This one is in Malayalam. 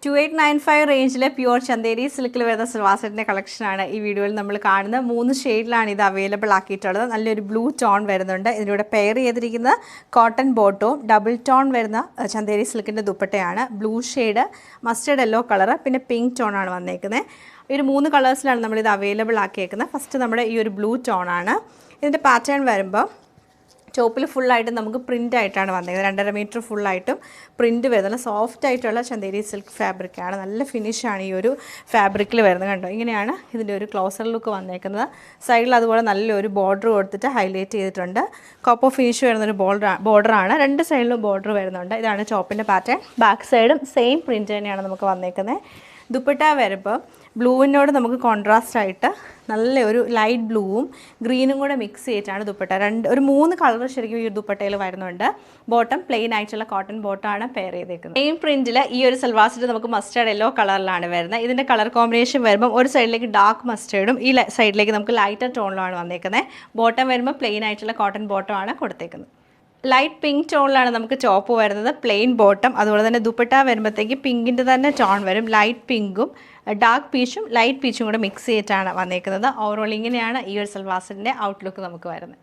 2895 റേഞ്ചിലെ പ്യുവർ ചന്ദേരി സിൽക്കിൽ വരുന്ന സൽവാർ സെറ്റിൻ്റെ കളക്ഷനാണ് ഈ വീഡിയോയിൽ നമ്മൾ കാണുന്നത്. 3 ഷെയ്ഡിലാണ് ഇത് അവൈലബിൾ ആക്കിയിട്ടുള്ളത്. നല്ലൊരു ബ്ലൂ ടോൺ വരുന്നുണ്ട്. ഇതിലൂടെ പെയർ ചെയ്തിരിക്കുന്ന കോട്ടൺ ബോട്ടവും ഡബിൾ ടോൺ വരുന്ന ചന്ദേരി സിൽക്കിൻ്റെ ദുപ്പട്ടയാണ്. Blue shade, mustard yellow colour, പിന്നെ പിങ്ക് ടോണാണ് വന്നേക്കുന്നത്. ഈ 3 കളേഴ്സിലാണ് നമ്മളിത് അവൈലബിൾ ആക്കിയേക്കുന്നത്. ഫസ്റ്റ് നമ്മുടെ ഈ ഒരു ബ്ലൂ ടോണാണ്. ഇതിൻ്റെ പാറ്റേൺ വരുമ്പോൾ ടോപ്പിൽ ഫുള്ളായിട്ട് നമുക്ക് പ്രിൻ്റ് ആയിട്ടാണ് വന്നിരിക്കുന്നത്. 2.5 മീറ്റർ ഫുള്ളായിട്ടും പ്രിൻറ്റ് വരുന്നത്. സോഫ്റ്റ് ആയിട്ടുള്ള ചന്ദേരി സിൽക്ക് ഫാബ്രിക്കാണ്. നല്ല ഫിനിഷാണ് ഈ ഒരു ഫാബ്രിക്കിൽ വരുന്നത്. കണ്ടോ, ഇങ്ങനെയാണ് ഇതിൻ്റെ ഒരു ക്ലോസർ ലുക്ക് വന്നേക്കുന്നത്. സൈഡിൽ അതുപോലെ നല്ലൊരു ബോർഡർ കൊടുത്തിട്ട് ഹൈലൈറ്റ് ചെയ്തിട്ടുണ്ട്. കോപ്പർ ഫിനിഷ് വരുന്നൊരു ബോർഡറാണ്. 2 സൈഡിലും ബോർഡർ വരുന്നുണ്ട്. ഇതാണ് ടോപ്പിൻ്റെ പാറ്റേൺ. ബാക്ക് സൈഡും സെയിം പ്രിൻറ്റ് തന്നെയാണ് നമുക്ക് വന്നേക്കുന്നത്. ദുപ്പട്ട വരുമ്പോൾ ബ്ലൂവിനോട് നമുക്ക് കോൺട്രാസ്റ്റ് ആയിട്ട് നല്ലൊരു ലൈറ്റ് ബ്ലൂവും ഗ്രീനും കൂടെ മിക്സ് ചെയ്തിട്ടാണ് ദുപ്പട്ട. 3 കളർ ശരിക്കും ഈ ദുപ്പട്ടയിൽ വരുന്നുണ്ട്. ബോട്ടം പ്ലെയിൻ ആയിട്ടുള്ള കോട്ടൺ ബോട്ടമാണ് പെയർ ചെയ്തേക്കുന്നത്. സെയിം പ്രിന്റിൽ ഈ ഒരു സൽവാർ സെറ്റ് നമുക്ക് മസ്റ്റേർഡ് യെല്ലോ കളറിലാണ് വരുന്നത്. ഇതിൻ്റെ കളർ കോമ്പിനേഷൻ വരുമ്പോൾ ഒരു സൈഡിലേക്ക് ഡാർക്ക് മസ്റ്റേർഡും ഈ സൈഡിലേക്ക് നമുക്ക് ലൈറ്റർ ടോണിലാണ് വന്നേക്കുന്നത്. ബോട്ടം വരുമ്പോൾ പ്ലെയിൻ ആയിട്ടുള്ള കോട്ടൺ ബോട്ടമാണ് കൊടുത്തേക്കുന്നത്. ലൈറ്റ് പിങ്ക് ടോണിലാണ് നമുക്ക് ടോപ്പ് വരുന്നത്, പ്ലെയിൻ ബോട്ടം. അതുപോലെ തന്നെ ദുപ്പട്ട വരുമ്പോഴത്തേക്ക് പിങ്കിൻ്റെ തന്നെ ടോൺ വരും. ലൈറ്റ് പിങ്കും ഡാർക്ക് പീച്ചും ലൈറ്റ് പീച്ചും കൂടെ മിക്സ് ചെയ്തിട്ടാണ് വന്നേക്കുന്നത്. ഓവറോൾ ഇങ്ങനെയാണ് ഈ ഒരു സൽവാർ സെറ്റിൻ്റെ ഔട്ട്ലുക്ക് നമുക്ക് വരുന്നത്.